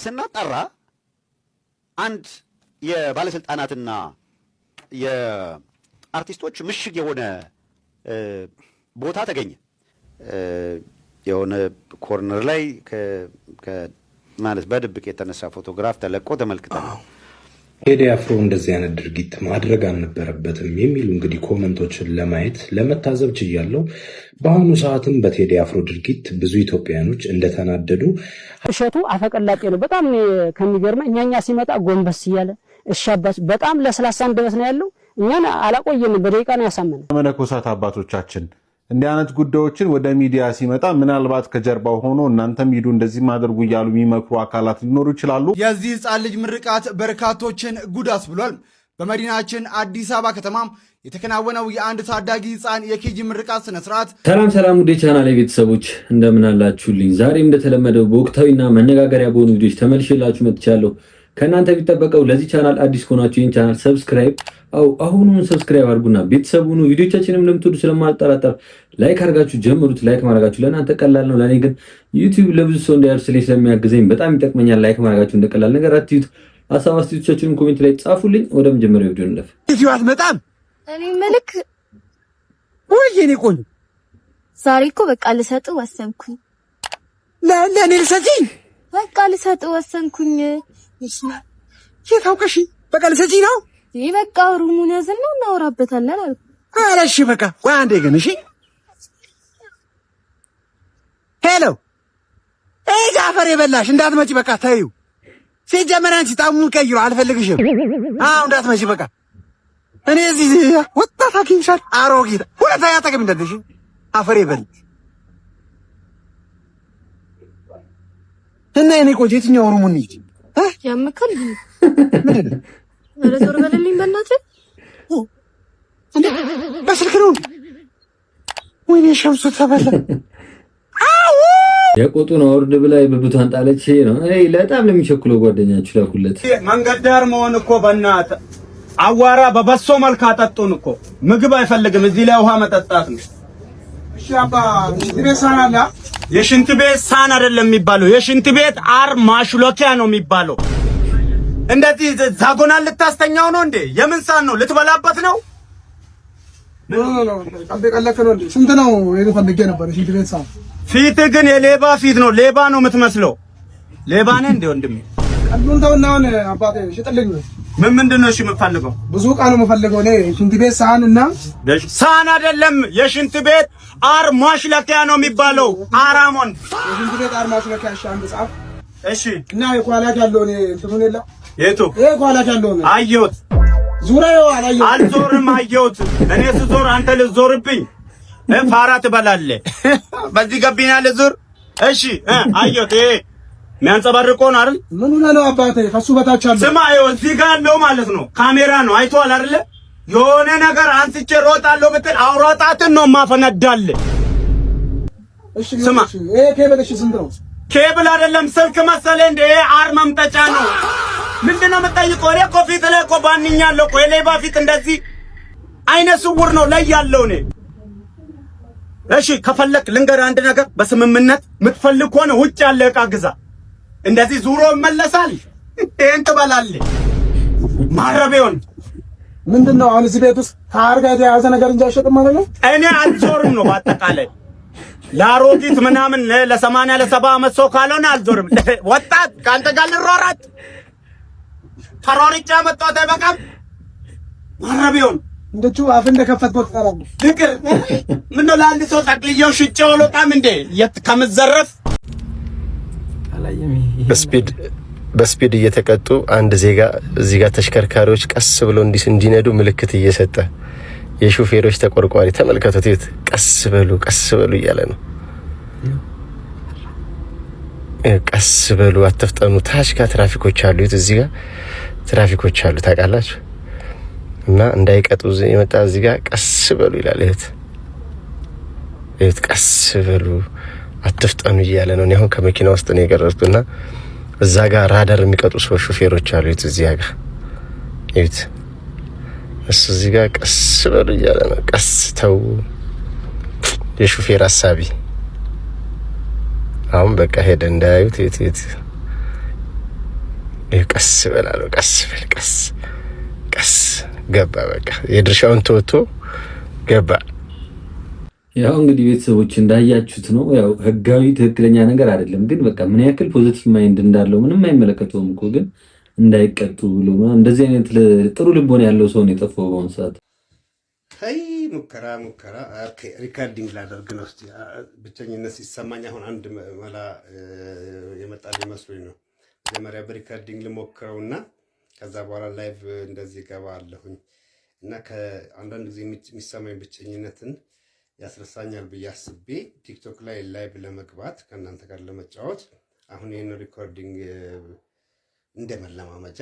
ስናጣራ አንድ የባለስልጣናትና የአርቲስቶች ምሽግ የሆነ ቦታ ተገኘ። የሆነ ኮርነር ላይ ማለት በድብቅ የተነሳ ፎቶግራፍ ተለቆ ተመልክተናል። ቴዲ አፍሮ እንደዚህ አይነት ድርጊት ማድረግ አልነበረበትም የሚሉ እንግዲህ ኮመንቶችን ለማየት ለመታዘብ ችያለሁ። በአሁኑ ሰዓትም በቴዲ አፍሮ ድርጊት ብዙ ኢትዮጵያውያኖች እንደተናደዱ እሸቱ አፈቀላጤ ነው። በጣም ከሚገርመኝ እኛኛ ሲመጣ ጎንበስ እያለ እሻባስ በጣም ለስላሳ እንደበስ ነው ያለው። እኛን አላቆየንም፣ በደቂቃ ነው ያሳመነው። መነኮሳት አባቶቻችን እንዲህ አይነት ጉዳዮችን ወደ ሚዲያ ሲመጣ ምናልባት ከጀርባው ሆኖ እናንተም ሂዱ እንደዚህ ማድረጉ እያሉ የሚመክሩ አካላት ሊኖሩ ይችላሉ። የዚህ ሕፃን ልጅ ምርቃት በርካቶችን ጉዳት ብሏል። በመዲናችን አዲስ አበባ ከተማም የተከናወነው የአንድ ታዳጊ ሕፃን የኬጂ ምርቃት ስነስርዓት። ሰላም ውዴ ቻናል ቤተሰቦች እንደምን አላችሁልኝ? ዛሬ እንደተለመደው በወቅታዊና መነጋገሪያ በሆኑ ቪዲዮዎች ተመልሼላችሁ መጥቻለሁ። ከእናንተ የሚጠበቀው ለዚህ ቻናል አዲስ ከሆናችሁ ይህን ቻናል ሰብስክራይብ አሁኑን ሰብስክራይብ አድርጉና ቤተሰቡን ቪዲዮቻችንም እንደምትወዱ ስለማልጠራጠር ላይክ አድርጋችሁ ጀምሩት። ላይክ ማድረጋችሁ ለእናንተ ቀላል ነው፣ ለእኔ ግን ዩቲዩብ ለብዙ ሰው እንዲያደርስልኝ ስለሚያግዘኝ በጣም ይጠቅመኛል። ላይክ ማድረጋችሁ እንደቀላል ነገር አትዩት። ሀሳብ አስተያየቶቻችሁን ኮሜንት ላይ ጻፉልኝ። ወደ መጀመሪያው ቪዲዮ እንለፍ። እዚሁ አትመጣም? እኔ መልክ ወይ የኔ ቆንጆ ዛሬ እኮ በቃ ልሰጥ ወሰንኩኝ። ለእኔ ልሰጪኝ? በቃ ልሰጥ ወሰንኩኝ። እሺ የታውቀሽ በቃ ልሰጪኝ ነው? ይሄ በቃ ሩሙን ያዘና እናወራበታለን አልኩ። ኧረ እሺ በቃ ቆይ አንዴ ግን እሺ። ሄሎ ጃፈር የበላሽ እንዳትመጪ በቃ ተይው። ሲጀመር አንቺ ጣሙን ቀይሮ አልፈልግሽም። እንዳትመጪ በቃ እኔ እዚህ ወጣት አግኝሻል። አሮጊት ሁለተኛ አጠገብ እንዳትደሽ አፈር ይበል እና የኔ ቆንጆ የትኛው ሩሙን እንሂድ? ያመከል ምንድን ነው? ኧረ ዞር በልልኝ በእናትህ። እንዴ በስልክ ነው? ወይኔ ሸምሱ ተበላ። የቆጡን አውርድ ብላ የብብቷን ጣለች ነው። ለጣም ለሚቸኩለው ጓደኛችሁ ላኩለት። መንገድ ዳር መሆን እኮ በእናትህ አዋራ በበሶ መልክ አጠጡን እኮ። ምግብ አይፈልግም፣ እዚህ ላይ ውሃ መጠጣት ነው። እሺ አባ ሽንት ቤት ሳህን አለ? የሽንት ቤት ሳህን አይደለም የሚባለው፣ የሽንት ቤት አር ማሽሎኪያ ነው የሚባለው። እንደዚህ ዛጎናል ልታስተኛው ነው እንዴ? የምን ሳህን ነው? ልትበላበት ነው? ቀልቀለከ ነው እንዴ? ስንት ነው የፈልጌ ነበር ሽንት ቤት ሳህን። ፊት ግን የሌባ ፊት ነው። ሌባ ነው የምትመስለው። ሌባ ነህ እንዴ ወንድሜ? ቀልዱን ተውና አሁን አባቴ ሽጥልኝ። ምንድን ነው እሺ የምትፈልገው? ብዙ ቃል ነው የምፈልገው እኔ ሽንት ቤት ሳህን እና ሳህን አይደለም፣ የሽንት ቤት አር ማሽለኪያ ነው የሚባለው። አራሞን የሽንት ቤት አር ማሽለኪያ። እሺ አንድ ጻፍ። እሺ እና የኳላክ ያለው እኔ እንትኑን የለ የቱ ኳላክ ያለው ነው አየሁት። ዙሪያው አላየሁት። አልዞርም፣ አየሁት። እኔ ስዞር አንተ ልዞርብኝ ፋራ ትበላለህ። በዚህ ገቢና ልዞር። እሺ አየሁት። ይሄ የሚያንጸባርቀው ነው አይደል? ምን ሆነ ነው አባቴ? ከሱ በታች አለ። ስማ ይኸው እዚህ ጋር አለው ማለት ነው። ካሜራ ነው። አይቷል አይደለ? የሆነ ነገር አንስቼ ሮጣለሁ ብትል አውራጣትን ነው ማፈነዳልህ። እሺ ስማ፣ ይሄ ኬብል እሺ ስንት ነው? ኬብል አይደለም ስልክ መሰለህ እንደ ይሄ አር መምጠጫ ነው። ምንድነው የምጠይቀው? እኔ እኮ ፊት ላይ እኮ ባንኛለሁ እኮ። የሌባ ፊት እንደዚህ አይነ ስውር ነው ላይ ያለው እኔ። እሺ ከፈለክ ልንገርህ አንድ ነገር፣ በስምምነት የምትፈልግ ከሆነ ውጭ ያለ ዕቃ ግዛ። እንደዚህ ዙሮ ይመለሳል። ይሄን ትበላለህ። ማረቤውን ምንድነው አሁን እዚህ ቤት ውስጥ ከአር ጋር የተያዘ ነገር እንጂ አይሸጥም ማለት ነው። እኔ አልዞርም ነው በአጠቃላይ። ለአሮጊት ምናምን ለ80 ለ70 ዓመት ሰው ካልሆነ አልዞርም። ወጣት ከአንተ ጋር ልሯሯጥ ተሯርጬ መጣሁት አይበቃም። ማረቤውን እንደቹ አፍ እንደከፈትኩት ተራም ፍቅር ምነው ለአንድ ሰው ጠቅልዬው ሽጬው አልወጣም እንዴ? የት ከምዘረፍ በስፒድ እየተቀጡ አንድ ዜጋ እዚህ ጋር ተሽከርካሪዎች ቀስ ብሎ እንዲነዱ ምልክት እየሰጠ የሹፌሮች ተቆርቋሪ ተመልከቱት። ይት ቀስ በሉ እያለ ነው። ቀስ በሉ አትፍጠኑ። ታች ጋር ትራፊኮች አሉ። ይት እዚህ ጋር ትራፊኮች አሉ ታውቃላችሁ። እና እንዳይቀጡ የመጣ እዚህ ጋር ቀስ በሉ ይላል። ይት ቀስ በሉ አትፍጠኑ እያለ ነው። አሁን ከመኪና ውስጥ ነው የቀረጽኩና እዛ ጋር ራዳር የሚቀጡ ሰው ሹፌሮች አሉ። ይት እዚህ ጋር ይት እሱ እዚህ ጋር ቀስ በሉ እያለ ነው። ቀስ ተው የሹፌር ሐሳቢ። አሁን በቃ ሄደ እንዳያዩት። ይት ቀስ በላለው ቀስ ቀስ ገባ። በቃ የድርሻውን ተወጥቶ ገባ። ያው እንግዲህ ቤተሰቦች እንዳያችሁት ነው። ያው ህጋዊ ትክክለኛ ነገር አይደለም፣ ግን በቃ ምን ያክል ፖዚቲቭ ማይንድ እንዳለው ምንም አይመለከተውም እኮ ግን እንዳይቀጡ ብሎ እንደዚህ አይነት ጥሩ ልቦና ያለው ሰው ነው የጠፋው በአሁኑ ሰዓት። አይ ሙከራ ኦኬ ሪካርዲንግ ላደርግ ነው። እስቲ ብቸኝነት ሲሰማኝ አሁን አንድ መላ የመጣል መስሎኝ ነው። መጀመሪያ በሪካርዲንግ ልሞክረውና ከዛ በኋላ ላይቭ እንደዚህ ገባለሁኝ እና ከአንዳንድ ጊዜ የሚሰማኝ ብቸኝነትን ያስረሳኛል ብዬ አስቤ ቲክቶክ ላይ ላይቭ ለመግባት ከእናንተ ጋር ለመጫወት አሁን ይሄን ሪኮርዲንግ እንደ መለማመጃ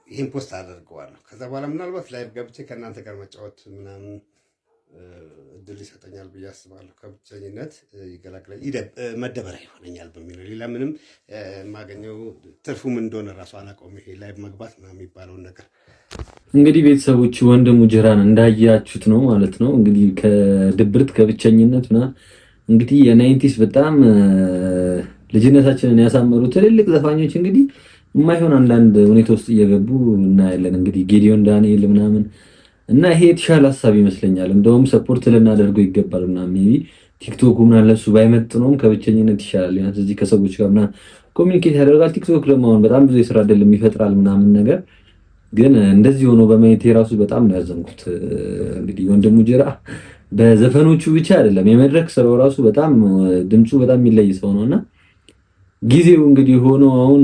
ይሄን ፖስት አደርገዋለሁ። ከዛ በኋላ ምናልባት ላይቭ ገብቼ ከእናንተ ጋር መጫወት ምናምን እድል ይሰጠኛል ብዬ አስባለሁ። ከብቸኝነት ይገላግላል፣ መደበሪያ ይሆነኛል በሚለው ሌላ ምንም የማገኘው ትርፉም እንደሆነ ራሱ አላውቀውም። ይሄ ላይቭ መግባት ነው የሚባለውን ነገር እንግዲህ ቤተሰቦች ወንድሙ ጅራን እንዳያችሁት ነው ማለት ነው። እንግዲህ ከድብርት ከብቸኝነት እንግዲህ የናይንቲስ በጣም ልጅነታችንን ያሳመሩ ትልልቅ ዘፋኞች እንግዲህ የማይሆን አንዳንድ ሁኔታ ውስጥ እየገቡ እናያለን። እንግዲህ ጌዲዮን ዳንኤል ምናምን እና ይሄ የተሻለ ሀሳብ ይመስለኛል። እንደውም ሰፖርት ልናደርገው ይገባል ምናምን ሜቢ ቲክቶክ ምናምን ለሱ ባይመጥነውም ከብቸኝነት ይሻላል። ያን እዚህ ከሰዎች ጋር ምናምን ኮሚኒኬት ያደርጋል። ቲክቶክ ደግሞ አሁን በጣም ብዙ የስራ ዕድል ይፈጥራል ምናምን ነገር ግን እንደዚህ ሆኖ በማየቴ ራሱ በጣም ነው ያዘንኩት። እንግዲህ ወንድሙ ጅራ በዘፈኖቹ ብቻ አይደለም የመድረክ ስራው ራሱ በጣም ድምፁ በጣም የሚለይ ሰው ነውና ጊዜው እንግዲህ ሆኖ አሁን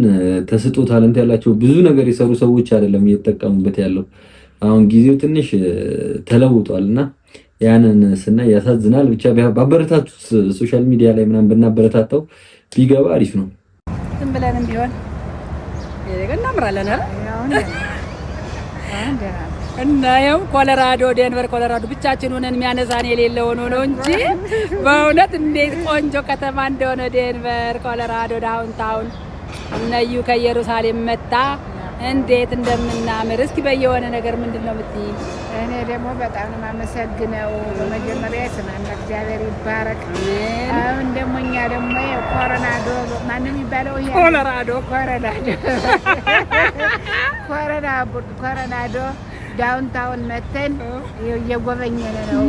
ተስጦ ታለንት ያላቸው ብዙ ነገር የሰሩ ሰዎች አይደለም እየተጠቀሙበት ያለው። አሁን ጊዜው ትንሽ ተለውጧልና ያንን ስናይ ያሳዝናል። ብቻ ባበረታቱ ሶሻል ሚዲያ ላይ ምናምን ብናበረታታው ቢገባ አሪፍ ነው። ዝም ብለንም ቢሆን እናምራለን እና ያው ኮሎራዶ ዴንቨር ኮሎራዶ ብቻችን ሆነን የሚያነሳን የሌለ ሆኖ ነው እንጂ በእውነት እንዴት ቆንጆ ከተማ እንደሆነ ዴንቨር ኮሎራዶ ዳውንታውን እነዩ ከኢየሩሳሌም መጣ እንዴት እንደምናምር እስኪ በየሆነ ነገር ምንድነው የምትይ? እኔ ደግሞ በጣም ነው የማመሰግነው። በመጀመሪያ ስማና እግዚአብሔር ይባረክ። አሁን ደግሞ እኛ ደግሞ ኮሎራዶ ማንም የሚባለው ይሄ ኮሎራዶ ዳውንታውን መተን እየጎበኘን ነው።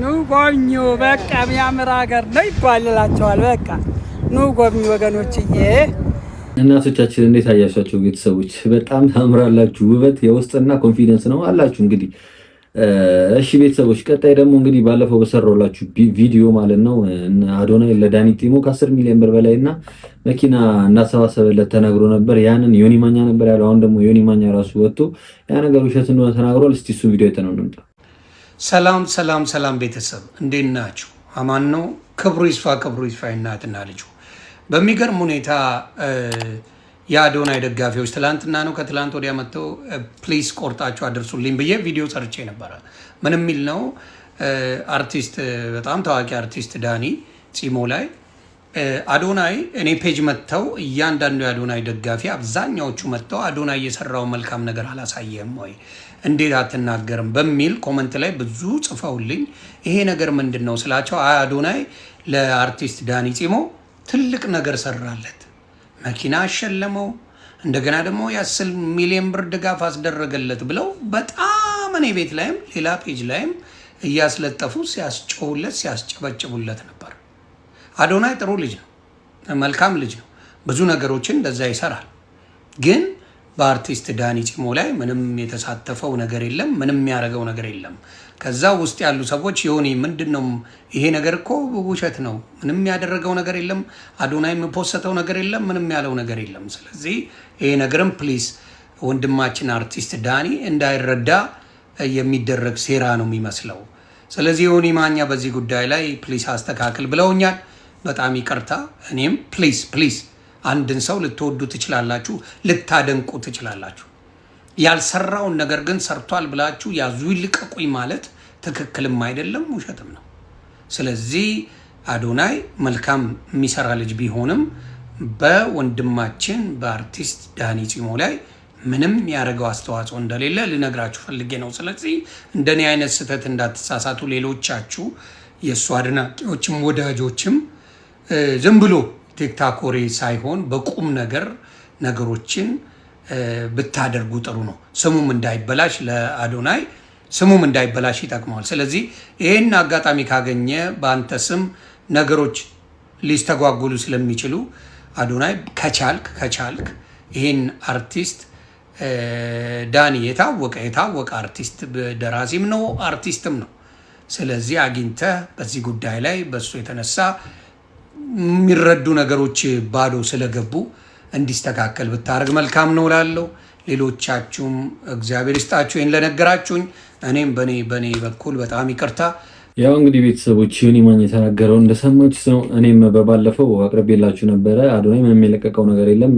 ኑ ጎብኙ። በቃ የሚያምር ሀገር ነው ይባልላቸዋል። በቃ ኑ ጎብኙ ወገኖችዬ። እናቶቻችን እንዴት አያሻቸው? ቤተሰቦች በጣም ታምራላችሁ። ውበት የውስጥና ኮንፊደንስ ነው አላችሁ። እንግዲህ እሺ ቤተሰቦች፣ ቀጣይ ደግሞ እንግዲህ ባለፈው በሰራውላችሁ ቪዲዮ ማለት ነው አዶናይ ለዳኒ ቲሞ ከ10 ሚሊዮን ብር በላይና መኪና እንዳሰባሰበለት ተናግሮ ነበር። ያንን ዮኒ ማኛ ነበር ያለው። አሁን ደግሞ ዮኒ ማኛ ራሱ ወጥቶ ያ ነገር ውሸት እንደሆነ ተናግሯል። እስቲ እሱ ቪዲዮ አይተነው እንምጣ። ሰላም ቤተሰብ እንዴት ናችሁ? አማን ነው። ክብሩ ይስፋ እናትና ልጁ። በሚገርም ሁኔታ የአዶናይ ደጋፊዎች ትላንትና ነው ከትላንት ወዲያ መጥተው ፕሊስ ቆርጣችሁ አድርሱልኝ ብዬ ቪዲዮ ሰርቼ ነበረ። ምን የሚል ነው? አርቲስት በጣም ታዋቂ አርቲስት ዳኒ ፂሞ ላይ አዶናይ እኔ ፔጅ መጥተው እያንዳንዱ የአዶናይ ደጋፊ አብዛኛዎቹ መጥተው አዶናይ የሰራው መልካም ነገር አላሳየም ወይ እንዴት አትናገርም በሚል ኮመንት ላይ ብዙ ጽፈውልኝ ይሄ ነገር ምንድን ነው ስላቸው አዶናይ ለአርቲስት ዳኒ ፂሞ ትልቅ ነገር ሰራለት፣ መኪና አሸለመው፣ እንደገና ደግሞ የ10 ሚሊዮን ብር ድጋፍ አስደረገለት ብለው በጣም እኔ ቤት ላይም ሌላ ፔጅ ላይም እያስለጠፉ ሲያስጨውለት ሲያስጨበጭቡለት ነበር። አዶናይ ጥሩ ልጅ ነው፣ መልካም ልጅ ነው፣ ብዙ ነገሮችን እንደዛ ይሰራል። ግን በአርቲስት ዳኒ ፂሞ ላይ ምንም የተሳተፈው ነገር የለም፣ ምንም የሚያደርገው ነገር የለም። ከዛ ውስጥ ያሉ ሰዎች ዮኒ ምንድነው ይሄ ነገር እኮ ውሸት ነው፣ ምንም ያደረገው ነገር የለም፣ አዶናይ የፖሰተው ነገር የለም፣ ምንም ያለው ነገር የለም። ስለዚህ ይሄ ነገርም ፕሊስ ወንድማችን አርቲስት ዳኒ እንዳይረዳ የሚደረግ ሴራ ነው የሚመስለው። ስለዚህ ዮኒ ማኛ በዚህ ጉዳይ ላይ ፕሊስ አስተካክል ብለውኛል። በጣም ይቅርታ። እኔም ፕሊስ አንድን ሰው ልትወዱ ትችላላችሁ፣ ልታደንቁ ትችላላችሁ። ያልሰራውን ነገር ግን ሰርቷል ብላችሁ ያዙ ይልቀቁኝ ማለት ትክክልም አይደለም፣ ውሸትም ነው። ስለዚህ አዶናይ መልካም የሚሰራ ልጅ ቢሆንም በወንድማችን በአርቲስት ዳኒ ፂሞ ላይ ምንም ያደረገው አስተዋጽኦ እንደሌለ ልነግራችሁ ፈልጌ ነው። ስለዚህ እንደኔ አይነት ስህተት እንዳትሳሳቱ ሌሎቻችሁ የእሱ አድናቂዎችም ወዳጆችም ዝም ብሎ ቲክታክ ወሬ ሳይሆን በቁም ነገር ነገሮችን ብታደርጉ ጥሩ ነው። ስሙም እንዳይበላሽ ለአዶናይ ስሙም እንዳይበላሽ ይጠቅመዋል። ስለዚህ ይህን አጋጣሚ ካገኘ በአንተ ስም ነገሮች ሊስተጓጉሉ ስለሚችሉ አዶናይ ከቻልክ ይህን አርቲስት ዳኒ የታወቀ አርቲስት ደራሲም ነው አርቲስትም ነው። ስለዚህ አግኝተህ በዚህ ጉዳይ ላይ በሱ የተነሳ የሚረዱ ነገሮች ባዶ ስለገቡ እንዲስተካከል ብታደርግ መልካም ነው እላለሁ። ሌሎቻችሁም እግዚአብሔር ይስጣችሁ ይህን ለነገራችሁኝ። እኔም በኔ በኩል በጣም ይቅርታ። ያው እንግዲህ ቤተሰቦች ዮኒ ማኛ የተናገረው እንደሰማችሁት ነው። እኔም በባለፈው አቅርቤላችሁ ነበረ። አዶናይ ምንም የለቀቀው ነገር የለም።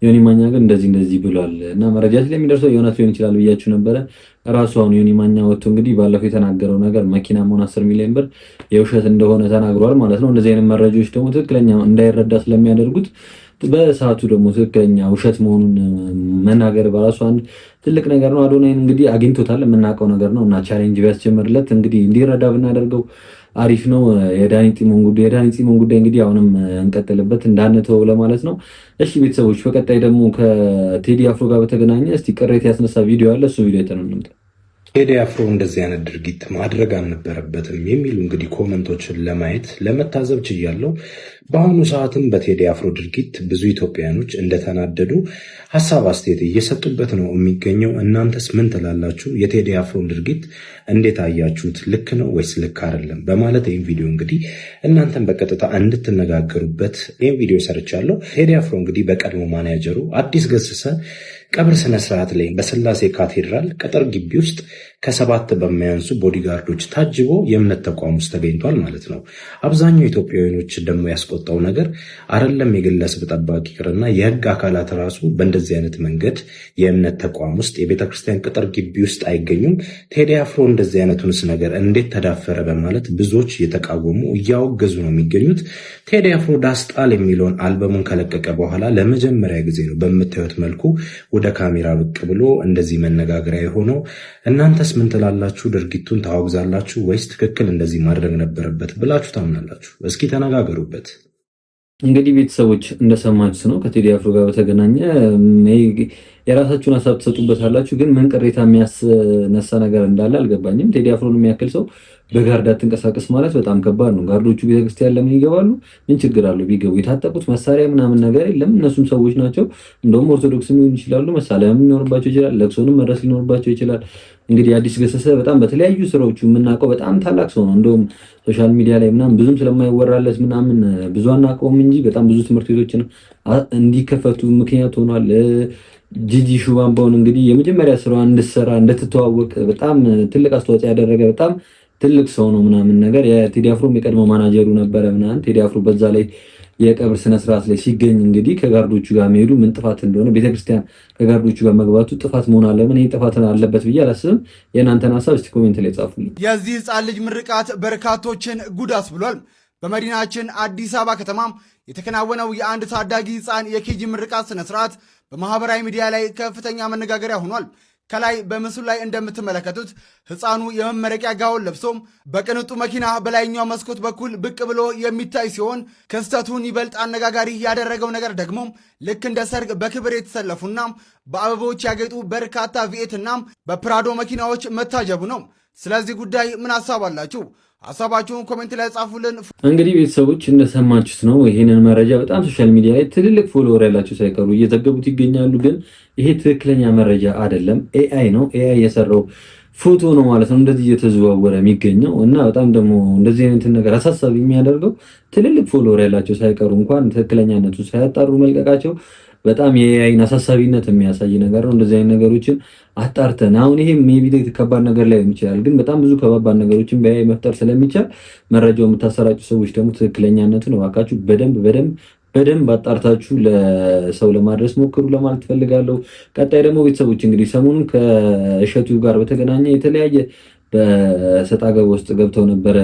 ዮኒ ማኛ ግን እንደዚህ ብሏል እና መረጃ ስለሚደርሰው የእውነት ሊሆን ይችላል ብያችሁ ነበረ። ራሱ አሁን ዮኒ ማኛ ወጥቶ እንግዲህ ባለፈው የተናገረው ነገር መኪና መሆን 10 ሚሊዮን ብር የውሸት እንደሆነ ተናግሯል ማለት ነው። እንደዚህ አይነት መረጃዎች ደግሞ ትክክለኛ እንዳይረዳ ስለሚያደርጉት በሰዓቱ ደግሞ ትክክለኛ ውሸት መሆኑን መናገር በራሱ አንድ ትልቅ ነገር ነው። አዶናይን እንግዲህ አግኝቶታል፣ የምናውቀው ነገር ነው እና ቻሌንጅ ቢያስጀምርለት እንግዲህ እንዲረዳ ብናደርገው አሪፍ ነው። የዳኒ ፂሞን ጉዳይ እንግዲህ አሁንም እንቀጥልበት እንዳንተው ለማለት ነው። እሺ ቤተሰቦች፣ በቀጣይ ደግሞ ከቴዲ አፍሮ ጋር በተገናኘ እስቲ ቅሬታ ያስነሳ ቪዲዮ አለ። እሱ ቪዲዮ የተነምንተ ቴዲ አፍሮ እንደዚህ አይነት ድርጊት ማድረግ አልነበረበትም የሚሉ እንግዲህ ኮመንቶችን ለማየት ለመታዘብ ችያለሁ። በአሁኑ ሰዓትም በቴዲ አፍሮ ድርጊት ብዙ ኢትዮጵያውያኖች እንደተናደዱ ሀሳብ አስተያየት እየሰጡበት ነው የሚገኘው። እናንተስ ምን ትላላችሁ? የቴዲ አፍሮን ድርጊት እንዴት አያችሁት? ልክ ነው ወይስ ልክ አይደለም? በማለት ይህን ቪዲዮ እንግዲህ እናንተን በቀጥታ እንድትነጋገሩበት ይህን ቪዲዮ ሰርቻለሁ። ቴዲ አፍሮ እንግዲህ በቀድሞ ማናጀሩ አዲስ ገሰሰ ቀብር ስነስርዓት ላይ በስላሴ ካቴድራል ቅጥር ግቢ ውስጥ ከ7 በማያንሱ ቦዲጋርዶች ታጅቦ የእምነት ተቋም ውስጥ ተገኝቷል ማለት ነው። አብዛኛው ኢትዮጵያውያኖች ደግሞ ያስቆጣው ነገር አይደለም የግለሰብ ጠባቂ ይቅርና የህግ አካላት ራሱ በእንደዚህ አይነት መንገድ የእምነት ተቋም ውስጥ የቤተ ክርስቲያን ቅጥር ግቢ ውስጥ አይገኙም። ቴዲ አፍሮ እንደዚህ አይነቱንስ ነገር እንዴት ተዳፈረ በማለት ብዙዎች እየተቃወሙ እያወገዙ ነው የሚገኙት። ቴዲ አፍሮ ዳስጣል የሚለውን አልበሙን ከለቀቀ በኋላ ለመጀመሪያ ጊዜ ነው በምታዩት መልኩ ወደ ካሜራ ብቅ ብሎ እንደዚህ መነጋገሪያ የሆነው። እናንተስ ምን ትላላችሁ? ድርጊቱን ታወግዛላችሁ ወይስ ትክክል እንደዚህ ማድረግ ነበረበት ብላችሁ ታምናላችሁ? እስኪ ተነጋገሩበት። እንግዲህ ቤተሰቦች እንደሰማችሁት ነው። ከቴዲ አፍሮ ጋር በተገናኘ የራሳችሁን ሀሳብ ትሰጡበታላችሁ። ግን ምን ቅሬታ የሚያስነሳ ነገር እንዳለ አልገባኝም። ቴዲ አፍሮን የሚያክል ሰው በጋርድ አትንቀሳቀስ ማለት በጣም ከባድ ነው። ጋርዶቹ ቤተክርስቲያን ለምን ይገባሉ? ምን ችግር አለው ቢገቡ? የታጠቁት መሳሪያ ምናምን ነገር የለም። እነሱም ሰዎች ናቸው። እንደውም ኦርቶዶክስ ሊሆኑ ይችላሉ። መሳሪያም ሊኖርባቸው ይችላል። ለቅሶንም መድረስ ሊኖርባቸው ይችላል። እንግዲህ አዲስ ገሰሰ በጣም በተለያዩ ስራዎቹ የምናውቀው በጣም ታላቅ ሰው ነው። እንደውም ሶሻል ሚዲያ ላይ ምናምን ብዙም ስለማይወራለት ምናምን ብዙ አናውቀውም እንጂ በጣም ብዙ ትምህርት ቤቶችን እንዲከፈቱ ምክንያት ሆኗል። ጂጂ ሹባምባውን እንግዲህ የመጀመሪያ ስራዋን እንድትሰራ እንድትተዋወቅ በጣም ትልቅ አስተዋጽኦ ያደረገ በጣም ትልቅ ሰው ነው ምናምን ነገር። የቴዲ አፍሮም የቀድሞ ማናጀሩ ነበረ ምናምን። ቴዲ አፍሮ በዛ ላይ የቀብር ስነስርዓት ላይ ሲገኝ እንግዲህ ከጋርዶቹ ጋር መሄዱ ምን ጥፋት እንደሆነ ቤተክርስቲያን ከጋርዶቹ ጋር መግባቱ ጥፋት መሆን አለምን ይህ ጥፋት አለበት ብዬ አላስብም። የእናንተን ሀሳብ እስቲ ኮሜንት ላይ ጻፉልኝ። የዚህ ህፃን ልጅ ምርቃት በርካቶችን ጉድ አስብሏል። በመዲናችን አዲስ አበባ ከተማም የተከናወነው የአንድ ታዳጊ ህፃን የኬጂ ምርቃት ስነስርዓት በማህበራዊ ሚዲያ ላይ ከፍተኛ መነጋገሪያ ሆኗል። ከላይ በምስሉ ላይ እንደምትመለከቱት ህፃኑ የመመረቂያ ጋውን ለብሶም በቅንጡ መኪና በላይኛው መስኮት በኩል ብቅ ብሎ የሚታይ ሲሆን ክስተቱን ይበልጥ አነጋጋሪ ያደረገው ነገር ደግሞ ልክ እንደ ሰርግ በክብር የተሰለፉና በአበቦች ያጌጡ በርካታ ቪኤትና በፕራዶ መኪናዎች መታጀቡ ነው። ስለዚህ ጉዳይ ምን ሀሳብ አላችሁ? ሀሳባችሁን ኮሜንት ላይ ጻፉልን። እንግዲህ ቤተሰቦች እንደሰማችሁት ነው። ይሄንን መረጃ በጣም ሶሻል ሚዲያ ላይ ትልልቅ ፎሎወር ያላቸው ሳይቀሩ እየዘገቡት ይገኛሉ። ግን ይሄ ትክክለኛ መረጃ አይደለም። ኤአይ ነው። ኤአይ የሰራው ፎቶ ነው ማለት ነው እንደዚህ እየተዘዋወረ የሚገኘው እና በጣም ደግሞ እንደዚህ አይነት ነገር አሳሳቢ የሚያደርገው ትልልቅ ፎሎወር ያላቸው ሳይቀሩ እንኳን ትክክለኛነቱ ሳያጣሩ መልቀቃቸው በጣም የኤአይን አሳሳቢነት የሚያሳይ ነገር ነው። እንደዚህ አይነት ነገሮችን አጣርተን አሁን ይሄ ሜቢ ከባድ ነገር ላይ ይችላል፣ ግን በጣም ብዙ ከባባድ ነገሮችን በኤአይ መፍጠር ስለሚቻል መረጃው የምታሰራጩ ሰዎች ደግሞ ትክክለኛነቱን እባካችሁ በደንብ አጣርታችሁ ለሰው ለማድረስ ሞክሩ ለማለት ፈልጋለሁ። ቀጣይ ደግሞ ቤተሰቦች እንግዲህ ሰሞኑን ከእሸቱ ጋር በተገናኘ የተለያየ በሰጣ ገባ ውስጥ ገብተው ነበረ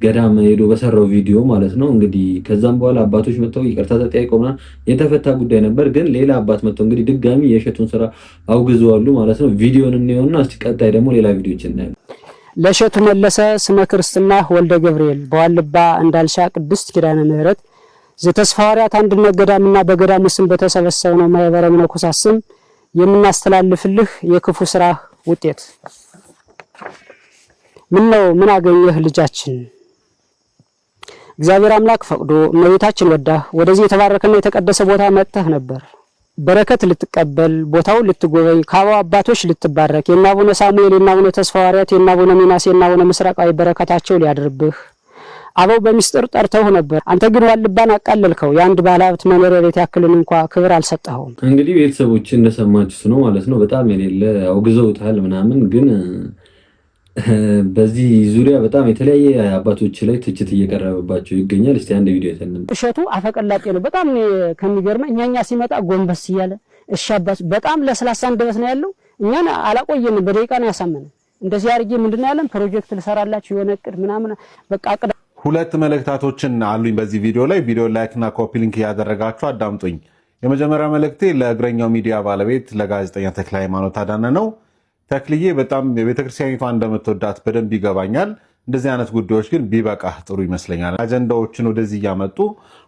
ገዳም ሄዶ በሰራው ቪዲዮ ማለት ነው። እንግዲህ ከዛም በኋላ አባቶች መጥተው ይቅርታ ተጠያይቀው ምናምን የተፈታ ጉዳይ ነበር። ግን ሌላ አባት መጥተው እንግዲህ ድጋሚ የእሸቱን ስራ አውግዘዋሉ ማለት ነው። ቪዲዮን እንየውና እስቲ ቀጣይ ደግሞ ሌላ ቪዲዮችን እናያለን። ለሸቱ መለሰ ስመ ክርስትና ወልደ ገብርኤል በዋልባ እንዳልሻ ቅድስት ኪዳነ ምህረት ዘተስፋ ሐዋርያት አንድነት ገዳምና በገዳሙ ስም በተሰበሰበው ማህበረ መነኮሳት ስም የምናስተላልፍልህ የክፉ ስራ ውጤት ምን አገኘህ ልጃችን? እግዚአብሔር አምላክ ፈቅዶ እመቤታችን ወዳ ወደዚህ የተባረከና የተቀደሰ ቦታ መጥተህ ነበር። በረከት ልትቀበል ቦታው ልትጎበኝ ከአበው አባቶች ልትባረክ የናቡነ ሳሙኤል የናቡነ ተስፋ ሐዋርያት የናቡነ ሚናስ የናቡነ ምስራቃዊ በረከታቸው ሊያድርብህ አበው በሚስጥር ጠርተው ነበር። አንተ ግን ዋልባን አቃለልከው። የአንድ ባለሀብት መኖሪያ ቤት ያክልን እንኳን ክብር አልሰጠኸውም። እንግዲህ ቤተሰቦች እንደሰማችሁት ነው ማለት ነው። በጣም የሌለ አውግዘውታል ምናምን ግን በዚህ ዙሪያ በጣም የተለያየ አባቶች ላይ ትችት እየቀረበባቸው ይገኛል። እስቲ አንድ ቪዲዮ ተነም እሸቱ አፈቀላጤ ነው። በጣም ከሚገርመ እኛኛ ሲመጣ ጎንበስ እያለ እሺ አባስ በጣም ለስላሳ እንደበስ ነው ያለው። እኛን አላቆየንም፣ በደቂቃ ነው ያሳመነ። እንደዚህ አርጌ ምንድነው ያለን ፕሮጀክት ልሰራላችሁ የሆነ እቅድ ምናምን በቃ አቅዳ ሁለት መልእክታቶችን አሉኝ በዚህ ቪዲዮ ላይ። ቪዲዮ ላይክ እና ኮፒ ሊንክ ያደረጋችሁ አዳምጡኝ። የመጀመሪያ መልእክቴ ለእግረኛው ሚዲያ ባለቤት ለጋዜጠኛ ተክለ ሃይማኖት አዳነ ነው። ተክልዬ በጣም የቤተክርስቲያኒቷ እንደምትወዳት በደንብ ይገባኛል። እንደዚህ አይነት ጉዳዮች ግን ቢበቃህ ጥሩ ይመስለኛል። አጀንዳዎችን ወደዚህ እያመጡ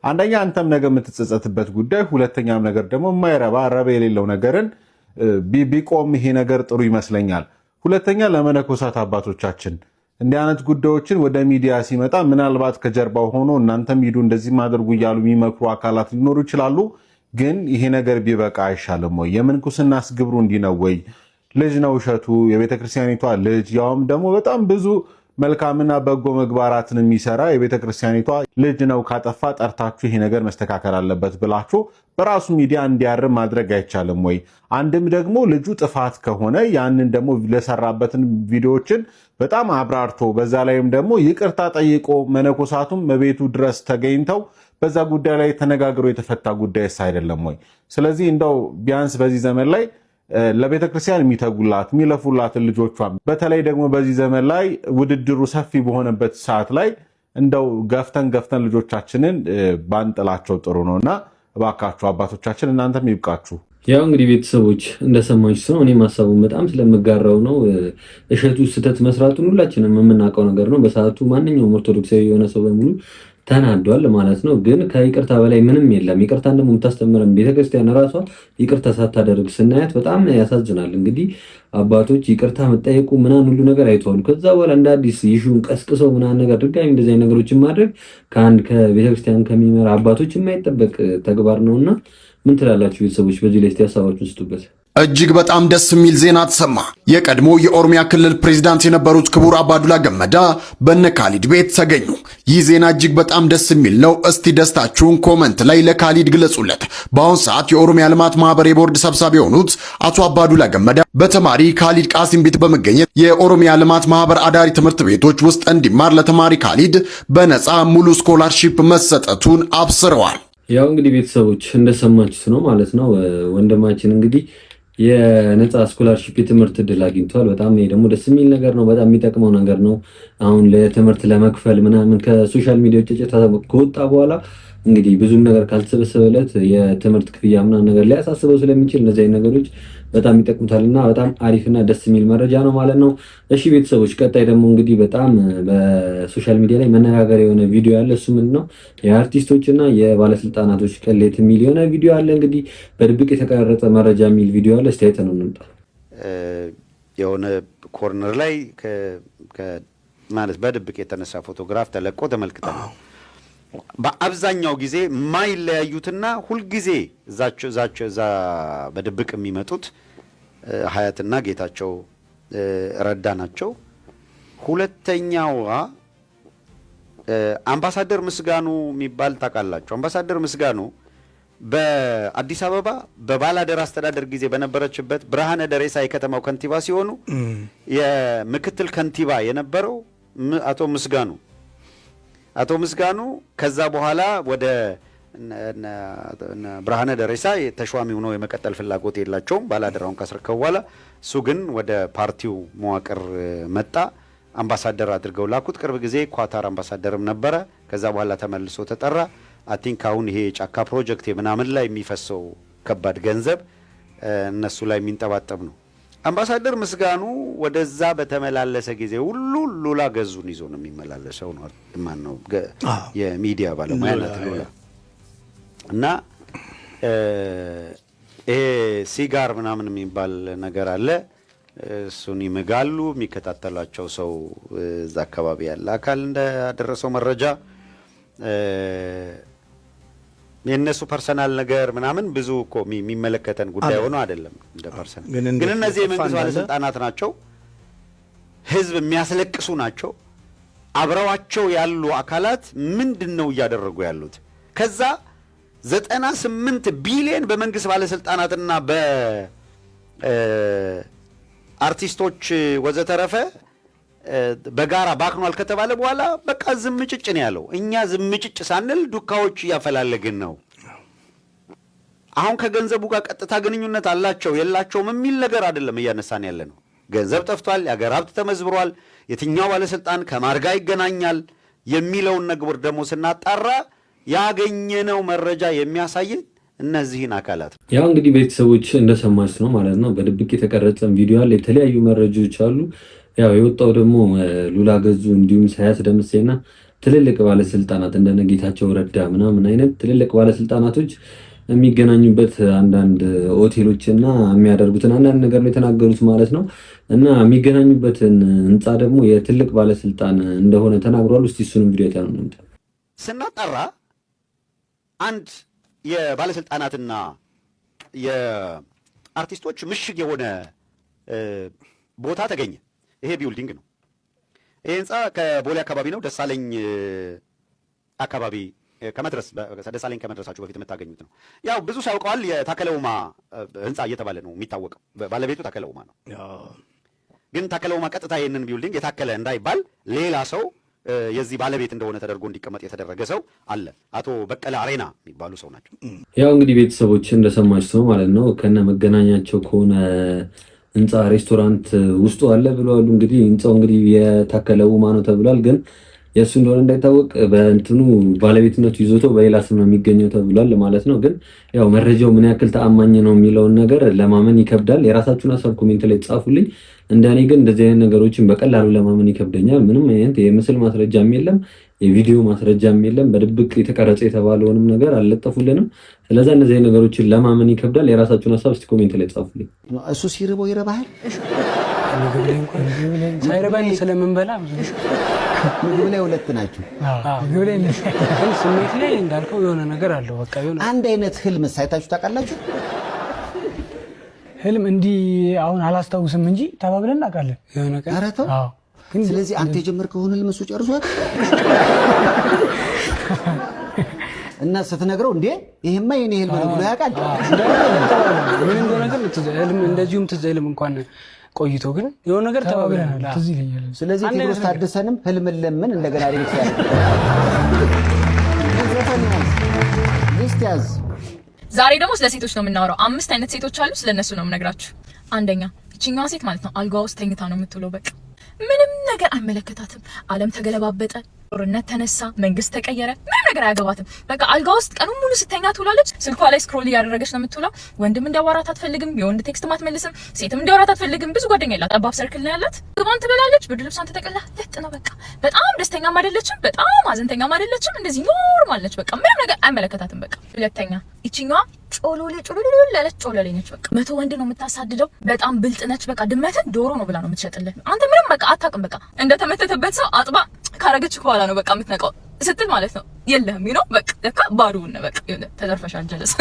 አንደኛ አንተም ነገ የምትጸጸትበት ጉዳይ፣ ሁለተኛም ነገር ደግሞ የማይረባ ረብ የሌለው ነገርን ቢቆም ይሄ ነገር ጥሩ ይመስለኛል። ሁለተኛ ለመነኮሳት አባቶቻችን እንዲህ አይነት ጉዳዮችን ወደ ሚዲያ ሲመጣ ምናልባት ከጀርባው ሆኖ እናንተም ሂዱ እንደዚህ ማድረጉ እያሉ የሚመክሩ አካላት ሊኖሩ ይችላሉ። ግን ይሄ ነገር ቢበቃ አይሻልም ወይ? የምንኩስናስ ግብሩ እንዲህ ነው ወይ? ልጅ ነው እሸቱ፣ የቤተክርስቲያኒቷ ልጅ፣ ያውም ደግሞ በጣም ብዙ መልካምና በጎ ምግባራትን የሚሰራ የቤተክርስቲያኒቷ ልጅ ነው። ካጠፋ ጠርታችሁ ይሄ ነገር መስተካከል አለበት ብላችሁ በራሱ ሚዲያ እንዲያርም ማድረግ አይቻልም ወይ? አንድም ደግሞ ልጁ ጥፋት ከሆነ ያንን ደግሞ ለሰራበትን ቪዲዮዎችን በጣም አብራርቶ በዛ ላይም ደግሞ ይቅርታ ጠይቆ መነኮሳቱም በቤቱ ድረስ ተገኝተው በዛ ጉዳይ ላይ ተነጋግሮ የተፈታ ጉዳይስ አይደለም ወይ? ስለዚህ እንደው ቢያንስ በዚህ ዘመን ላይ ለቤተ ክርስቲያን የሚተጉላት የሚለፉላትን ልጆቿን በተለይ ደግሞ በዚህ ዘመን ላይ ውድድሩ ሰፊ በሆነበት ሰዓት ላይ እንደው ገፍተን ልጆቻችንን ባንጥላቸው ጥሩ ነው እና እባካችሁ አባቶቻችን እናንተም ይብቃችሁ። ያው እንግዲህ ቤተሰቦች እንደሰማችሁት ነው። እኔ ማሳቡን በጣም ስለምጋራው ነው። እሸቱ ስህተት መስራቱን ሁላችንም የምናውቀው ነገር ነው። በሰዓቱ ማንኛውም ኦርቶዶክሳዊ የሆነ ሰው በሙሉ ተናዷል ማለት ነው። ግን ከይቅርታ በላይ ምንም የለም። ይቅርታን ደግሞ የምታስተምረን ቤተክርስቲያን ራሷ ይቅርታ ሳታደርግ ስናያት በጣም ያሳዝናል። እንግዲህ አባቶች ይቅርታ መጠየቁ ምናምን ሁሉ ነገር አይተዋሉ። ከዛ በኋላ እንደ አዲስ ይሹን ቀስቅሰው ምናምን ነገር ድጋሚ እንደዚህ አይነት ነገሮችን ማድረግ ከአንድ ከቤተክርስቲያን ከሚመራ አባቶች የማይጠበቅ ተግባር ነውና ምን ትላላችሁ ቤተሰቦች? በዚህ ላይ እስቲ ሀሳባችሁን ስጡበት። እጅግ በጣም ደስ የሚል ዜና ተሰማ። የቀድሞ የኦሮሚያ ክልል ፕሬዝዳንት የነበሩት ክቡር አባዱላ ገመዳ በነ ካሊድ ቤት ተገኙ። ይህ ዜና እጅግ በጣም ደስ የሚል ነው። እስቲ ደስታችሁን ኮመንት ላይ ለካሊድ ግለጹለት። በአሁን ሰዓት የኦሮሚያ ልማት ማህበር የቦርድ ሰብሳቢ የሆኑት አቶ አባዱላ ገመዳ በተማሪ ካሊድ ቃሲም ቤት በመገኘት የኦሮሚያ ልማት ማህበር አዳሪ ትምህርት ቤቶች ውስጥ እንዲማር ለተማሪ ካሊድ በነፃ ሙሉ ስኮላርሺፕ መሰጠቱን አብስረዋል። ያው እንግዲህ ቤተሰቦች እንደሰማችሁት ነው ማለት ነው። ወንድማችን እንግዲህ የነፃ ስኮላርሺፕ የትምህርት እድል አግኝቷል። በጣም ይሄ ደግሞ ደስ የሚል ነገር ነው። በጣም የሚጠቅመው ነገር ነው። አሁን ለትምህርት ለመክፈል ምናምን ከሶሻል ሚዲያ ጭጭታ ከወጣ በኋላ እንግዲህ ብዙም ነገር ካልተሰበሰበለት የትምህርት ክፍያ ምናምን ነገር ሊያሳስበው ስለሚችል እነዚህ አይነት ነገሮች በጣም ይጠቅሙታልና በጣም አሪፍና ደስ የሚል መረጃ ነው ማለት ነው። እሺ ቤተሰቦች፣ ቀጣይ ደግሞ እንግዲህ በጣም በሶሻል ሚዲያ ላይ መነጋገሪያ የሆነ ቪዲዮ ያለ እሱ ምንድን ነው የአርቲስቶችና የባለስልጣናቶች ቅሌት የሚል የሆነ ቪዲዮ አለ። እንግዲህ በድብቅ የተቀረጸ መረጃ የሚል ቪዲዮ አለ። እስቲ አይተነው እንምጣ። የሆነ ኮርነር ላይ ማለት በድብቅ የተነሳ ፎቶግራፍ ተለቆ ተመልክተናል። በአብዛኛው ጊዜ የማይለያዩትና ሁልጊዜ እዛ በድብቅ የሚመጡት ሀያትና ጌታቸው ረዳ ናቸው። ሁለተኛዋ አምባሳደር ምስጋኑ የሚባል ታውቃላችሁ? አምባሳደር ምስጋኑ በአዲስ አበባ በባላደር አስተዳደር ጊዜ በነበረችበት ብርሃነ ደሬሳ የከተማው ከንቲባ ሲሆኑ የምክትል ከንቲባ የነበረው አቶ ምስጋኑ ከዛ በኋላ ወደ ብርሃነ ደሬሳ ተሿሚ ሆኖ የመቀጠል ፍላጎት የላቸውም። ባላደራውን ካስረከቡ በኋላ እሱ ግን ወደ ፓርቲው መዋቅር መጣ። አምባሳደር አድርገው ላኩት። ቅርብ ጊዜ ኳታር አምባሳደርም ነበረ። ከዛ በኋላ ተመልሶ ተጠራ። አቲንክ አሁን ይሄ ጫካ ፕሮጀክት ምናምን ላይ የሚፈሰው ከባድ ገንዘብ እነሱ ላይ የሚንጠባጠብ ነው። አምባሳደር ምስጋኑ ወደዛ በተመላለሰ ጊዜ ሁሉ ሉላ ገዙን ይዞ ነው የሚመላለሰው ነው ማን ነው የሚዲያ ባለሙያ ናት ሉላ እና ሲጋር ምናምን የሚባል ነገር አለ እሱን ይመጋሉ የሚከታተላቸው ሰው እዛ አካባቢ ያለ አካል እንደደረሰው መረጃ የነሱ ፐርሰናል ነገር ምናምን ብዙ እኮ የሚመለከተን ጉዳይ ሆኖ አይደለም እንደ ፐርሰናል ግን እነዚህ የመንግስት ባለስልጣናት ናቸው ህዝብ የሚያስለቅሱ ናቸው አብረዋቸው ያሉ አካላት ምንድነው እያደረጉ ያሉት ከዛ 98 ቢሊዮን በመንግስት ባለስልጣናትና በአርቲስቶች ወዘተረፈ በጋራ ባክኗል ከተባለ በኋላ በቃ ዝምጭጭ ነው ያለው እኛ ዝምጭጭ ሳንል ዱካዎች ያፈላለግን ነው አሁን ከገንዘቡ ጋር ቀጥታ ግንኙነት አላቸው የላቸውም የሚል ነገር አይደለም እያነሳን ያለ ነው ገንዘብ ጠፍቷል የሀገር ሀብት ተመዝብሯል የትኛው ባለስልጣን ከማርጋ ይገናኛል የሚለውን ነገር ደግሞ ስናጣራ ያገኘነው መረጃ የሚያሳየን እነዚህን አካላት ያው እንግዲህ ቤተሰቦች እንደሰማች ነው ማለት ነው በድብቅ የተቀረጸ ቪዲዮ አለ የተለያዩ መረጃዎች አሉ ያው የወጣው ደግሞ ሉላ ገዙ እንዲሁም ሳያስ ደምሴና ትልልቅ ባለስልጣናት እንደ ጌታቸው ረዳ ምናምን አይነት ትልልቅ ባለስልጣናቶች የሚገናኙበት አንዳንድ ሆቴሎችና የሚያደርጉትን አንዳንድ ነገር ነው የተናገሩት ማለት ነው እና የሚገናኙበትን ህንጻ ደግሞ የትልቅ ባለስልጣን እንደሆነ ተናግሯል እስቲ እሱንም ቪዲዮ ታዩን ስናጣራ አንድ የባለስልጣናትና የአርቲስቶች ምሽግ የሆነ ቦታ ተገኘ ይሄ ቢልዲንግ ነው ይሄ ህንጻ ከቦሌ አካባቢ ነው ደሳለኝ አካባቢ ደሳለኝ ከመድረሳችሁ በፊት የምታገኙት ነው ያው ብዙ ሳይውቀዋል የታከለውማ ህንጻ እየተባለ ነው የሚታወቀው ባለቤቱ ታከለውማ ነው ግን ታከለውማ ቀጥታ ይሄንን ቢልዲንግ የታከለ እንዳይባል ሌላ ሰው የዚህ ባለቤት እንደሆነ ተደርጎ እንዲቀመጥ የተደረገ ሰው አለ አቶ በቀለ አሬና የሚባሉ ሰው ናቸው ያው እንግዲህ ቤተሰቦች እንደሰማችሁ ነው ማለት ነው ከነ መገናኛቸው ከሆነ ህንጻ ሬስቶራንት ውስጡ አለ ብለዋል እንግዲህ ህንጻው እንግዲህ የታከለው ማን ነው ተብሏል ግን የሱ እንደሆነ እንዳይታወቅ በእንትኑ ባለቤትነቱ ይዞታው በሌላ ስም ነው የሚገኘው ተብሏል ማለት ነው ግን ያው መረጃው ምን ያክል ተአማኝ ነው የሚለውን ነገር ለማመን ይከብዳል የራሳችሁን ሐሳብ ኮሜንት ላይ ጻፉልኝ እንደኔ ግን እንደዚህ አይነት ነገሮችን በቀላሉ ለማመን ይከብደኛል ምንም አይነት የምስል ማስረጃም የለም የቪዲዮ ማስረጃም የለም በድብቅ የተቀረጸ የተባለውንም ነገር አልለጠፉልንም ስለዚህ እነዚህ አይነት ነገሮችን ለማመን ይከብዳል የራሳችሁን ሐሳብ እስቲ ኮሜንት ላይ ጻፉልኝ እሱ ሲርበው ይረባሃል ምግብ ላይ እንኳን ሳይረባኝ ስለምንበላ ምግብ ላይ ሁለት ናችሁ ምግብ ላይ ስሜት ላይ እንዳልከው የሆነ ነገር አለው በቃ የሆነ አንድ አይነት ህልም ሳይታችሁ ታውቃላችሁ ህልም እንዲህ አሁን አላስታውስም እንጂ ተባብለን እናውቃለን የሆነ ቀን ኧረ ተው ስለዚህ አንተ የጀመርከውን ህልም እሱ ጨርሷል እና ስትነግረው እንዴ ይሄማ የኔ ህልም ነው ብሎ ያውቃል ምን እንደሆነ ግን ህልም እንደዚሁም ትዝ አይልም እንኳን ቆይቶ ግን የሆነ ነገር ተባብለናል ትዝ ይለኛል ስለዚህ ቴዎድሮስ ታደሰንም ህልም ለምን እንደገና ሪሚክስ ያለ ሊስቲያዝ ዛሬ ደግሞ ስለ ሴቶች ነው የምናወራው 5 አይነት ሴቶች አሉ ስለነሱ ነው የምነግራችሁ አንደኛ እቺኛዋ ሴት ማለት ነው አልጋዋ ውስጥ ተኝታ ነው የምትውለው በቃ ምንም ነገር አይመለከታትም ዓለም ተገለባበጠ ጦርነት ተነሳ መንግስት ተቀየረ ምንም ነገር አያገባትም በቃ አልጋ ውስጥ ቀኑን ሙሉ ስተኛ ትውላለች ስልኳ ላይ ስክሮል እያደረገች ነው የምትውለው ወንድም እንዲያወራት አትፈልግም የወንድ ቴክስት ማትመልስም ሴትም እንዲያወራት አትፈልግም ብዙ ጓደኛ የላት ጠባብ ሰርክል ነው ያላት ግባን ትበላለች ብርድ ልብሷን ተጠቅልላ ለጥ ነው በቃ በጣም ደስተኛም አይደለችም በጣም ሀዘንተኛም አይደለችም እንደዚህ ኖርማል ነች በቃ ምንም ነገር አይመለከታትም በቃ ሁለተኛ ይቺኛዋ ጮሎሌ ለለች ጮሎሌ ነች በቃ መቶ ወንድ ነው የምታሳድደው በጣም ብልጥ ነች በቃ ድመትን ዶሮ ነው ብላ ነው የምትሸጥልህ አንተ ምንም በቃ አታውቅም በቃ እንደተመተተበት ሰው አጥባ ካረገች በኋላ ነው በቃ የምትነቀው ስትል ማለት ነው የለህም ይኖ በቃ ለካ ባዶውን በቃ የሆነ ተዘርፈሻል ጀለስ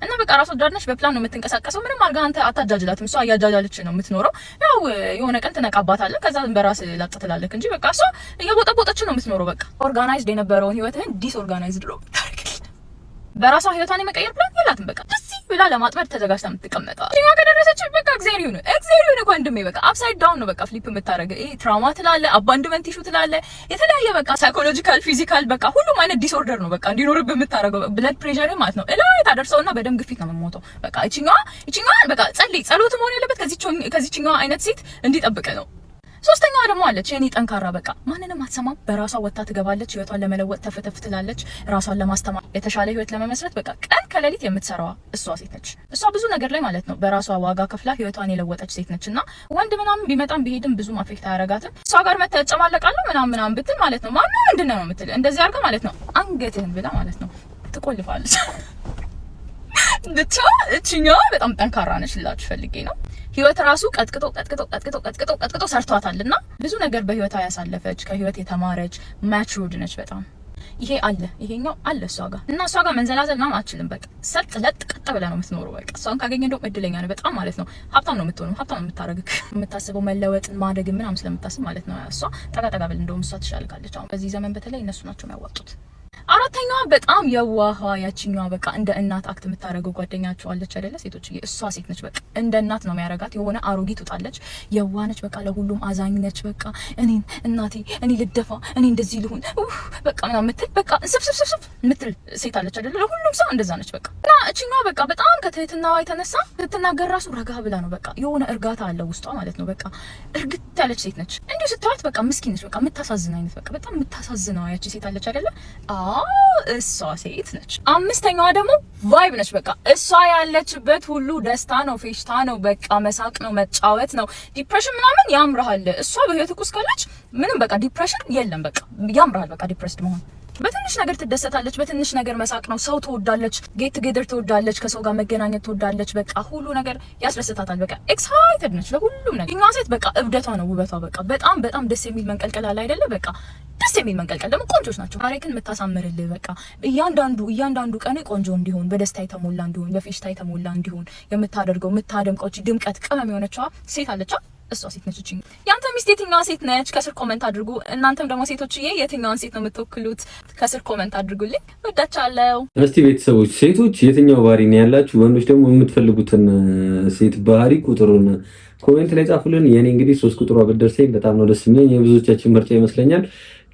እና በቃ ራስ ወዳድ ነች በፕላን ነው የምትንቀሳቀሰው ምንም አድርጋ አንተ አታጃጅላትም እሷ እያጃጃለች ነው የምትኖረው ያው የሆነ ቀን ትነቃባታለህ ከዛ በራስ ላጥ ትላለህ እንጂ በቃ እሷ እያቦጠቦጠች ነው የምትኖረው በቃ ኦርጋናይዝድ የነበረውን ህይወትህን ዲስኦርጋናይዝድ ነው በራሷ ህይወቷን የመቀየር ፕላን የላትም በቃ ደስ ብላ ለማጥመድ ተዘጋጅታ የምትቀመጠው እኛ ከደረሰች በቃ እግዚአብሔር ይሁን ወንድሜ በቃ አፕሳይድ ዳውን ነው በቃ ፍሊፕ የምታረገው ይሄ ትራውማ ትላለ አባንድመንት ኢሹ ትላለ የተለያየ በቃ ሳይኮሎጂካል ፊዚካል በቃ ሁሉም አይነት ዲስኦርደር ነው በቃ እንዲኖርብ የምታረገው ብለድ ፕሬሸር ማለት ነው እላይ ታደርሰውና በደም ግፊት ነው የምትሞተው በቃ እቺኛዋ በቃ ጸሎት መሆን ያለበት ከዚህኛዋ አይነት ሴት እንዲጠብቅ ነው ሶስተኛዋ ደግሞ አለች የኔ ጠንካራ በቃ ማንንም አትሰማም፣ በራሷ ወጣ ትገባለች፣ ህይወቷን ለመለወጥ ተፈተፍ ትላለች፣ ራሷን ለማስተማር የተሻለ ህይወት ለመመስረት በቃ ቀን ከሌሊት የምትሰራዋ እሷ ሴት ነች። እሷ ብዙ ነገር ላይ ማለት ነው በራሷ ዋጋ ከፍላ ህይወቷን የለወጠች ሴት ነችና ወንድ ምናምን ቢመጣም ቢሄድም ብዙም አፌክት አያረጋትም። እሷ ጋር መተህ እጨማለቃለሁ ምናምን ብትል ማለት ነው ማን ምንድነው የምትል እንደዚህ አድርጋ ማለት ነው አንገትህን ብላ ማለት ነው ትቆልፋለች። ብቻ እችኛዋ በጣም ጠንካራ ነች ልላችሁ ፈልጌ ነው። ህይወት ራሱ ቀጥቅጦ ሰርቷታልና ብዙ ነገር በህይወቷ ያሳለፈች ከህይወት የተማረች ማቹርድ ነች በጣም። ይሄ አለ ይሄኛው አለ እሷ ጋር እና እሷ ጋር መንዘላዘል ምናምን አትችልም። በቃ ሰጥ ለጥ ቀጥ ብላ ነው የምትኖረው። በቃ እሷን ካገኘ እንደው እድለኛ ነው በጣም ማለት ነው። ሀብታም ነው የምትሆነው፣ ሀብታም ነው የምታረግክ። የምታስበው መለወጥን ማደግ ምናምን ስለምታስብ ማለት ነው። እሷ ጠጋ ብል እንደውም እሷ ትሻልካለች። አሁን በዚህ ዘመን በተለይ እነሱ ናቸው የሚያዋጡት። አራተኛዋ በጣም የዋሃ ያቺኛዋ በቃ እንደ እናት አክት የምታረገው ጓደኛቸው አለች አይደለ? ሴቶች እሷ ሴት ነች በቃ እንደ እናት ነው የሚያረጋት። የሆነ አሮጊት ውጣለች፣ የዋህ ነች በቃ ለሁሉም አዛኝ ነች በቃ እኔን እናቴ እኔ ልደፋ እኔ እንደዚህ ልሁን በቃ ምናምን ምትል በቃ ስብስብ ምትል ሴት አለች አይደለ? ለሁሉም ሰው እንደዛ ነች በቃ። እና እቺኛዋ በቃ በጣም ከትህትናዋ የተነሳ ስትናገር ራሱ ረጋ ብላ ነው በቃ የሆነ እርጋታ አለ ውስጧ ማለት ነው። በቃ እርግጥ ያለች ሴት ነች። እንዲሁ ስታዩት በቃ ምስኪን ነች በቃ የምታሳዝን አይነት በቃ በጣም የምታሳዝነው ያቺ ሴት አለች አይደለ? እሷ ሴት ነች። አምስተኛዋ ደግሞ ቫይብ ነች በቃ እሷ ያለችበት ሁሉ ደስታ ነው፣ ፌሽታ ነው፣ በቃ መሳቅ ነው፣ መጫወት ነው። ዲፕሬሽን ምናምን ያምራል። እሷ በህይወት ውስጥ ካለች ምንም በቃ ዲፕሬሽን የለም በቃ ያምራል። በቃ ዲፕሬስድ መሆን በትንሽ ነገር ትደሰታለች፣ በትንሽ ነገር መሳቅ ነው። ሰው ትወዳለች፣ ጌት ቱጌዘር ትወዳለች፣ ከሰው ጋር መገናኘት ትወዳለች። በቃ ሁሉ ነገር ያስደስታታል። በቃ ኤክሳይትድ ነች ለሁሉም ነገር። እኛ ሴት በቃ እብደቷ ነው ውበቷ። በቃ በጣም ደስ የሚል መንቀልቀል አለ አይደለ? በቃ ደስ የሚል መንቀልቀል ደግሞ ቆንጆች ናቸው። ታሪክን የምታሳምርልህ በቃ እያንዳንዱ ቀን ቆንጆ እንዲሆን፣ በደስታ የተሞላ እንዲሆን፣ በፌሽታ የተሞላ እንዲሆን የምታደርገው የምታደምቀው ድምቀት ቅመም የሆነችዋ ሴት አለቻ። እሷ ሴት ነች። እቺ ያንተ ሚስት የትኛዋ ሴት ነች? ከስር ኮሜንት አድርጉ። እናንተም ደግሞ ሴቶችዬ የትኛዋን ሴት ነው የምትወክሉት? ከስር ኮሜንት አድርጉልኝ። ወዳቻለሁ። እስቲ ቤተሰቦች ሴቶች የትኛው ባህሪ ነው ያላችሁ? ወንዶች ደግሞ የምትፈልጉትን ሴት ባህሪ ቁጥሩን ኮሜንት ላይ ጻፉልን። የኔ እንግዲህ 3 ቁጥሯ ብትደርሰኝ በጣም ነው ደስ የሚለኝ። የብዙዎቻችን ምርጫ ይመስለኛል።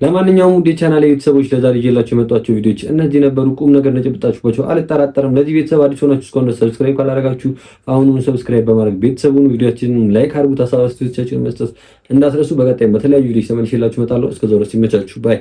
ለማንኛውም ውድ የቻናሌ ቤተሰቦች ለዛሬ ይዤላችሁ የመጣችሁ ቪዲዮዎች እነዚህ ነበሩ። ቁም ነገር ነጭብጣችሁባቸው አልጠራጠርም። ለዚህ ቤተሰብ አዲስ ሆናችሁ እስካሁን ሰብስክራይብ ካላደረጋችሁ አሁኑን ሰብስክራይብ በማድረግ ቤተሰቡን ቪዲዮአችንን ላይክ አድርጉት። ሀሳብ አስተያየቶቻችሁን መስጠት እንዳትረሱ። በቀጣይ በተለያዩ ቪዲዮዎች ተመልሼላችሁ እመጣለሁ። እስከዛው ድረስ ይመቻችሁ። ባይ